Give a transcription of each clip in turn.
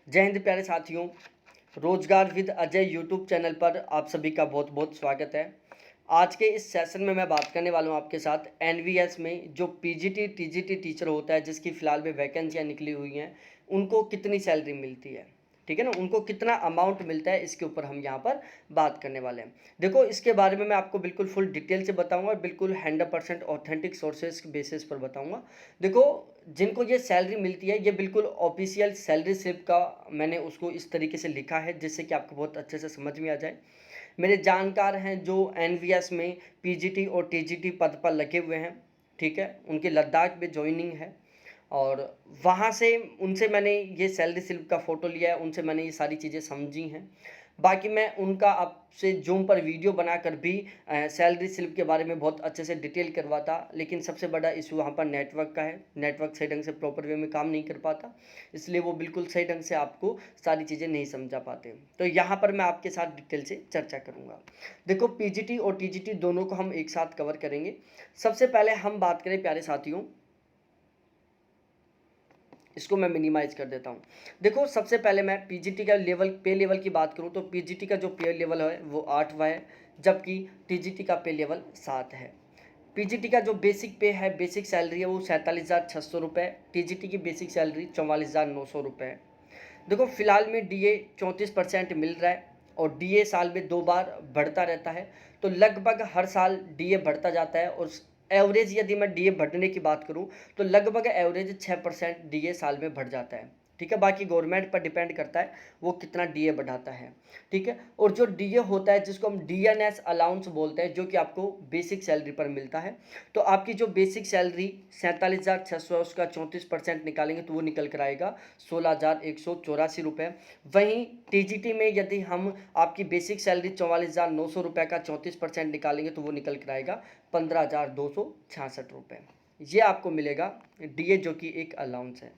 जय हिंद प्यारे साथियों। रोजगार विद अजय यूट्यूब चैनल पर आप सभी का बहुत बहुत स्वागत है। आज के इस सेशन में मैं बात करने वाला हूं आपके साथ एनवीएस में जो पीजीटी टीजीटी टीचर होता है, जिसकी फ़िलहाल में वैकेंसियां निकली हुई हैं, उनको कितनी सैलरी मिलती है, ठीक है ना, उनको कितना अमाउंट मिलता है, इसके ऊपर हम यहाँ पर बात करने वाले हैं। देखो, इसके बारे में मैं आपको बिल्कुल फुल डिटेल से बताऊंगा और बिल्कुल 100% ऑथेंटिक सोर्सेज के बेसिस पर बताऊंगा। देखो, जिनको ये सैलरी मिलती है, ये बिल्कुल ऑफिशियल सैलरी स्लिप का मैंने उसको इस तरीके से लिखा है जिससे कि आपको बहुत अच्छे से समझ में आ जाए। मेरे जानकार हैं जो एनवीएस में पीजीटी और टीजीटी पद पर लगे हुए हैं, ठीक है, उनके लद्दाख में ज्वाइनिंग है और वहाँ से उनसे मैंने ये सैलरी स्लिप का फ़ोटो लिया है, उनसे मैंने ये सारी चीज़ें समझी हैं। बाकी मैं उनका आपसे जूम पर वीडियो बनाकर भी सैलरी स्लिप के बारे में बहुत अच्छे से डिटेल करवाता, लेकिन सबसे बड़ा इशू वहाँ पर नेटवर्क का है। नेटवर्क सही ढंग से प्रॉपर वे में काम नहीं कर पाता, इसलिए वो बिल्कुल सही ढंग से आपको सारी चीज़ें नहीं समझा पाते। तो यहाँ पर मैं आपके साथ डिटेल से चर्चा करूँगा। देखो, पीजीटी और टीजीटी दोनों को हम एक साथ कवर करेंगे। सबसे पहले हम बात करें प्यारे साथियों, इसको मैं मिनिमाइज कर देता हूँ। देखो, सबसे पहले मैं पीजीटी का पे लेवल की बात करूँ तो पीजीटी का जो पे लेवल है वो 8वां है, जबकि टीजीटी का पे लेवल 7 है। पीजीटी का जो बेसिक पे है, बेसिक सैलरी है, वो 47,600 रुपये। टीजीटी की बेसिक सैलरी 44,900 रुपये है। देखो, फिलहाल में डीए 34% मिल रहा है और डीए साल में 2 बार बढ़ता रहता है, तो लगभग हर साल डीए बढ़ता जाता है और एवरेज यदि मैं डीए बढ़ने की बात करूं तो लगभग एवरेज 6% डीए साल में बढ़ जाता है, ठीक है। बाकी गवर्नमेंट पर डिपेंड करता है वो कितना डीए बढ़ाता है, ठीक है। और जो डीए होता है, जिसको हम डीएनएस अलाउंस बोलते हैं, जो कि आपको बेसिक सैलरी पर मिलता है, तो आपकी जो बेसिक सैलरी 47,600 है, उसका 34% निकालेंगे तो वो निकल कर आएगा 16,184 रुपये। वहीं टीजीटी में यदि हम आपकी बेसिक सैलरी 44,900 रुपये का 34% निकालेंगे तो वो निकल कर आएगा 15,266 रुपये। ये आपको मिलेगा डीए, जो कि एक अलाउंस है।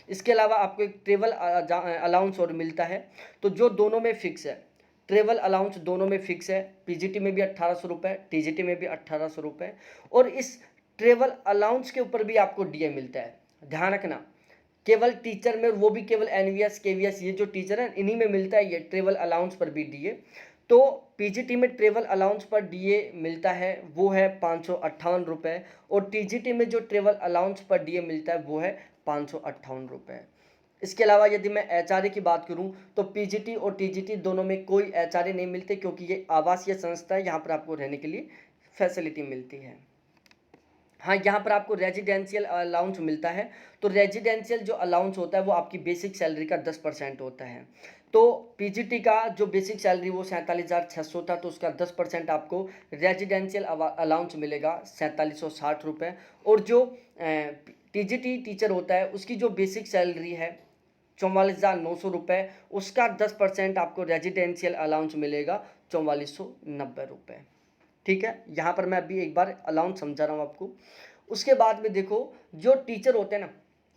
इसके अलावा आपको एक ट्रेवल अलाउंस और मिलता है, तो जो दोनों में फिक्स है। ट्रेवल अलाउंस दोनों में फिक्स है, पीजीटी में भी 1800 रुपये, टीजीटी में भी 1800 रुपये। और इस ट्रेवल अलाउंस के ऊपर भी आपको डीए मिलता है। ध्यान रखना, केवल टीचर में, और वो भी केवल एनवीएस केवीएस ये जो टीचर हैं इन्हीं में मिलता है ये ट्रेवल अलाउंस पर भी डीए। तो पीजीटी में ट्रेवल अलाउंस पर डीए मिलता है वो है 558 रुपये, और टीजीटी में जो ट्रेवल अलाउंस पर डीए मिलता है वो है 558 रुपये। इसके अलावा यदि मैं एचआरए की बात करूं तो पीजीटी और टीजीटी दोनों में कोई एचआरए नहीं मिलते, क्योंकि ये आवासीय संस्था है, यहाँ पर आपको रहने के लिए फैसिलिटी मिलती है। हाँ, यहाँ पर आपको रेजिडेंशियल अलाउंस मिलता है, तो रेजिडेंशियल जो अलाउंस होता है वो आपकी बेसिक सैलरी का 10% होता है। तो पीजीटी का जो बेसिक सैलरी वो 47,600 था, तो उसका 10% आपको रेजिडेंशियल अलाउंस मिलेगा 4760 रुपये। और जो टीजीटी टीचर होता है उसकी जो बेसिक सैलरी है 44,900 रुपये, उसका 10% आपको रेजिडेंशियल अलाउंस मिलेगा 4490 रुपये, ठीक है। यहाँ पर मैं अभी एक बार अलाउंस समझा रहा हूँ आपको। उसके बाद में देखो, जो टीचर होते हैं ना,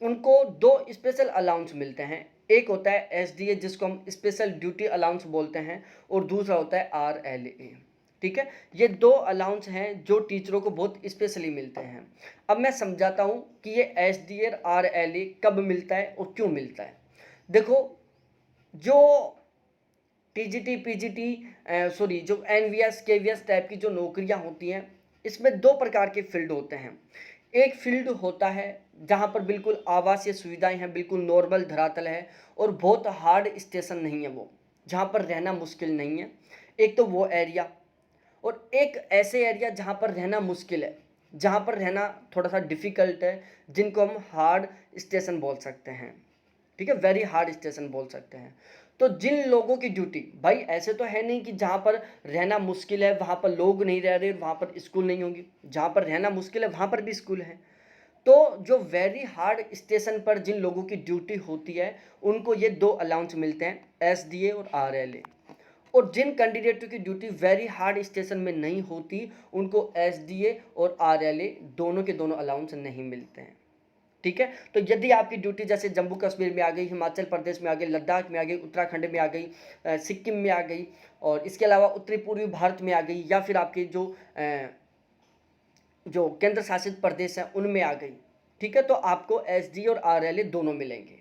उनको दो स्पेशल अलाउंस मिलते हैं। एक होता है एसडीए, जिसको हम स्पेशल ड्यूटी अलाउंस बोलते हैं, और दूसरा होता है आरएलए, ठीक है। ये दो अलाउंस हैं जो टीचरों को बहुत स्पेशली मिलते हैं। अब मैं समझाता हूँ कि ये एसडीए और आरएलए कब मिलता है और क्यों मिलता है। देखो, जो टीजीटी पीजीटी सॉरी जो एनवीएस केवीएस टाइप की जो नौकरियां होती हैं, इसमें दो प्रकार के फील्ड होते हैं। एक फील्ड होता है जहां पर बिल्कुल आवासीय सुविधाएं हैं, बिल्कुल नॉर्मल धरातल है और बहुत हार्ड स्टेशन नहीं है, वो जहां पर रहना मुश्किल नहीं है। एक तो वो एरिया, और एक ऐसे एरिया जहां पर रहना मुश्किल है, जहां पर रहना थोड़ा सा डिफ़िकल्ट है, जिनको हम हार्ड स्टेशन बोल सकते हैं, ठीक है, वेरी हार्ड स्टेशन बोल सकते हैं। तो जिन लोगों की ड्यूटी, भाई ऐसे तो है नहीं कि जहाँ पर रहना मुश्किल है वहाँ पर लोग नहीं रह रहे, वहाँ पर स्कूल नहीं होंगी, जहाँ पर रहना मुश्किल है वहाँ पर भी स्कूल है। तो जो वेरी हार्ड स्टेशन पर जिन लोगों की ड्यूटी होती है, उनको ये दो अलाउंस मिलते हैं, एसडीए और आरएलए। और जिन कैंडिडेटों की ड्यूटी वेरी हार्ड स्टेशन में नहीं होती, उनको एसडीए और आरएलए दोनों के दोनों अलाउंस नहीं मिलते हैं, ठीक है। तो यदि आपकी ड्यूटी जैसे जम्मू कश्मीर में आ गई, हिमाचल प्रदेश में आ गई, लद्दाख में आ गई, उत्तराखंड में आ गई, सिक्किम में आ गई, और इसके अलावा उत्तरी पूर्वी भारत में आ गई, या फिर आपके जो केंद्र शासित प्रदेश हैं उनमें आ गई, ठीक है, तो आपको एसडी और आरएलए दोनों मिलेंगे।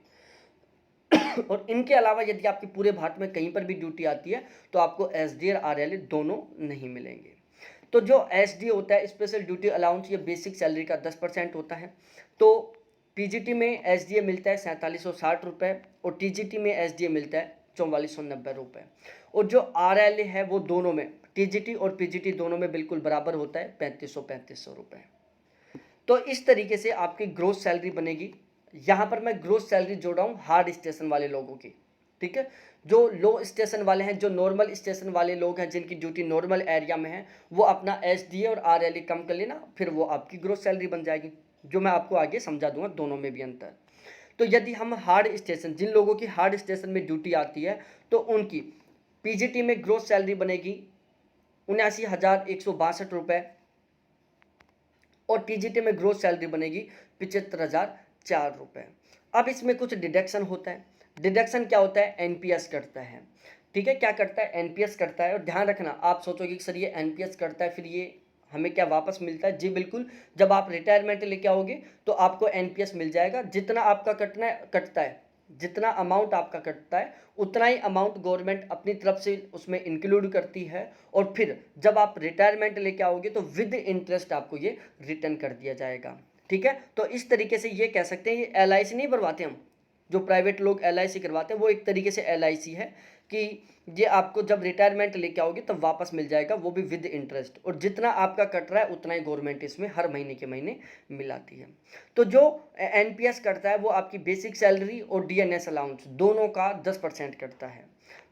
और इनके अलावा यदि आपके पूरे भारत में कहीं पर भी ड्यूटी आती है तो आपको एसडी और आरएलए दोनों नहीं मिलेंगे। तो जो एसडी होता है, स्पेशल ड्यूटी अलाउंस, ये बेसिक सैलरी का 10% होता है। तो पीजीटी में एसडीए मिलता है 4760 रुपये और टीजीटी में एसडीए मिलता है 4490 रुपये। और जो आरएलए है वो दोनों में, टीजीटी और पीजीटी दोनों में बिल्कुल बराबर होता है 3500 रुपये। तो इस तरीके से आपकी ग्रोस सैलरी बनेगी। यहाँ पर मैं ग्रोस सैलरी जोड़ रहा हूँ हार्ड स्टेशन वाले लोगों की, ठीक है। जो लो स्टेशन वाले हैं, जो नॉर्मल स्टेशन वाले लोग हैं, जिनकी ड्यूटी नॉर्मल एरिया में है, वो अपना एसडीए और आरएलए कम कर लेना, फिर वो आपकी ग्रोस सैलरी बन जाएगी, जो मैं आपको आगे समझा दूंगा दोनों में भी अंतर। तो यदि हम हार्ड स्टेशन, जिन लोगों की हार्ड स्टेशन में ड्यूटी आती है, तो उनकी पीजीटी में ग्रोस सैलरी बनेगी 79,162 रुपये और टीजीटी में ग्रोस सैलरी बनेगी 75,004 रुपये। अब इसमें कुछ डिडक्शन होता है। डिडक्शन क्या होता है? एनपीएस करता है, ठीक है। क्या करता है? एनपीएस करता है। और ध्यान रखना, आप सोचोगे कि सर ये एनपीएस करता है फिर ये हमें क्या वापस मिलता है? जी बिल्कुल, जब आप रिटायरमेंट लेके आओगे तो आपको एनपीएस मिल जाएगा। जितना आपका कटता है, जितना अमाउंट आपका कटता है उतना ही अमाउंट गवर्नमेंट अपनी तरफ से उसमें इंक्लूड करती है। और फिर जब आप रिटायरमेंट लेके आओगे तो विद इंटरेस्ट आपको ये रिटर्न कर दिया जाएगा, ठीक है। तो इस तरीके से ये कह सकते हैं, ये एलआईसी नहीं भरवाते हम, जो प्राइवेट लोग एलआईसी करवाते हैं, वो एक तरीके से एलआईसी है कि ये आपको जब रिटायरमेंट लेके आओगे तब वापस मिल जाएगा, वो भी विद इंटरेस्ट। और जितना आपका कट रहा है उतना ही गवर्नमेंट इसमें हर महीने के महीने मिलाती है। तो जो एनपीएस करता है वो आपकी बेसिक सैलरी और डीएनएस अलाउंस दोनों का 10% करता है।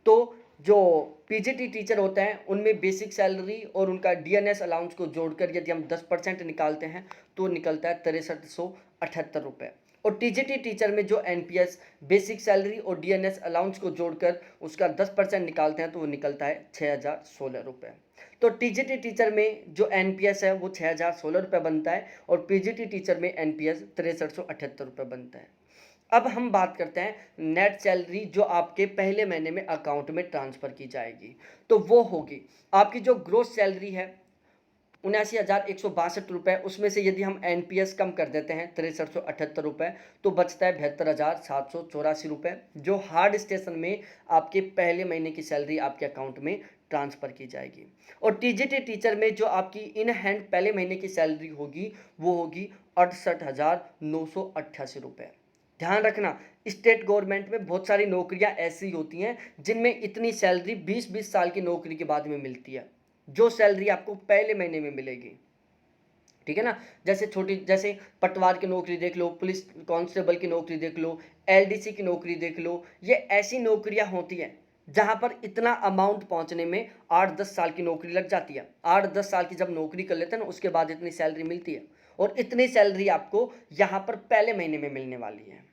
तो जो पीजीटी टीचर होते हैं उनमें बेसिक सैलरी और उनका डीएनएस अलाउंस को जोड़कर यदि हम 10% निकालते हैं तो निकलता है 6378 रुपये। और टीजीटी टीचर में जो एनपीएस, बेसिक सैलरी और डीएनएस अलाउंस को जोड़कर उसका 10% निकालते हैं तो वो निकलता है 6016 रुपये। तो टीजीटी टीचर में जो एनपीएस है वो 6016 रुपये बनता है और पीजीटी टीचर में एनपीएस 6378 रुपये बनता है। अब हम बात करते हैं नेट सैलरी जो आपके पहले महीने में अकाउंट में ट्रांसफ़र की जाएगी। तो वो होगी आपकी जो ग्रोस सैलरी है 79,162 रुपये, उसमें से यदि हम एनपीएस कम कर देते हैं 6378 रुपये तो बचता है 72,784 रुपये, जो हार्ड स्टेशन में आपके पहले महीने की सैलरी आपके अकाउंट में ट्रांसफ़र की जाएगी। और टीजीटी टीचर में जो आपकी इन हैंड पहले महीने की सैलरी होगी वो होगी 68,988 रुपये। ध्यान रखना, स्टेट गवर्नमेंट में बहुत सारी नौकरियां ऐसी होती हैं जिनमें इतनी सैलरी 20-20 साल की नौकरी के बाद में मिलती है, जो सैलरी आपको पहले महीने में मिलेगी, ठीक है ना। जैसे पटवार की नौकरी देख लो, पुलिस कांस्टेबल की नौकरी देख लो, एलडीसी की नौकरी देख लो। ये ऐसी नौकरियां होती हैं जहां पर इतना अमाउंट पहुंचने में 8-10 साल की नौकरी लग जाती है। 8-10 साल की जब नौकरी कर लेते हैं ना उसके बाद इतनी सैलरी मिलती है, और इतनी सैलरी आपको यहाँ पर पहले महीने में मिलने वाली है।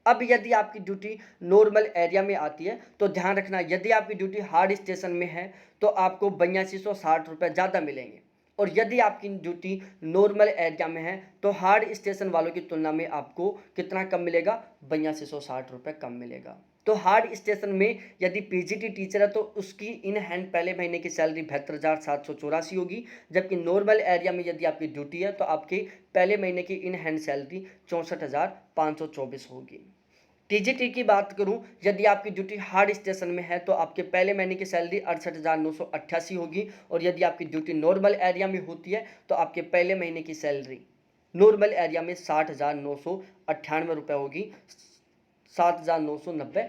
अब यदि आपकी ड्यूटी नॉर्मल एरिया में आती है तो ध्यान रखना, यदि आपकी ड्यूटी हार्ड स्टेशन में है तो आपको 8260 रुपये ज़्यादा मिलेंगे। और यदि आपकी ड्यूटी नॉर्मल एरिया में है तो हार्ड स्टेशन वालों की तुलना में आपको कितना कम मिलेगा? 8260 रुपये कम मिलेगा। तो हार्ड स्टेशन में यदि पीजीटी टीचर है तो उसकी इन हैंड पहले महीने की सैलरी 72,784 होगी, जबकि नॉर्मल एरिया में यदि आपकी ड्यूटी है तो आपकी पहले महीने की इन हैंड सैलरी 64,524 होगी। टीजीटी की बात करूं, यदि आपकी ड्यूटी हार्ड स्टेशन में है तो आपके पहले महीने की सैलरी 68,988 होगी, और यदि आपकी ड्यूटी नॉर्मल एरिया में होती है तो आपके पहले महीने की सैलरी नॉर्मल एरिया में 60,998 रुपये होगी, 7,990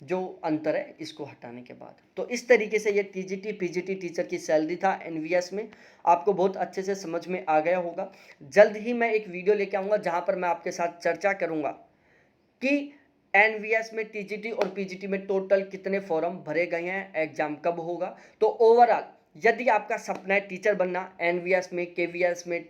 जो अंतर है इसको हटाने के बाद। तो इस तरीके से ये टीजीटी पीजीटी टीचर की सैलरी था एनवीएस में। आपको बहुत अच्छे से समझ में आ गया होगा। जल्द ही मैं एक वीडियो लेके आऊँगा जहाँ पर मैं आपके साथ चर्चा करूँगा कि एनवीएस में टीजीटी और पीजीटी में टोटल कितने फॉर्म भरे गए हैं, एग्जाम कब होगा। तो ओवरऑल यदि आपका सपना है टीचर बनना एनवीएस में, केवीएस में,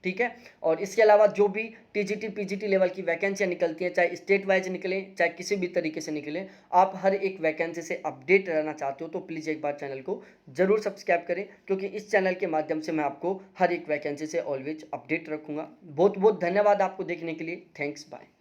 ठीक है, और इसके अलावा जो भी टीजीटी पीजीटी लेवल की वैकेंसियाँ निकलती हैं, चाहे स्टेट वाइज निकले चाहे किसी भी तरीके से निकले, आप हर एक वैकेंसी से अपडेट रहना चाहते हो तो प्लीज़ एक बार चैनल को ज़रूर सब्सक्राइब करें, क्योंकि इस चैनल के माध्यम से मैं आपको हर एक वैकेंसी से ऑलवेज अपडेट रखूँगा। बहुत बहुत धन्यवाद आपको देखने के लिए। Thanks, bye.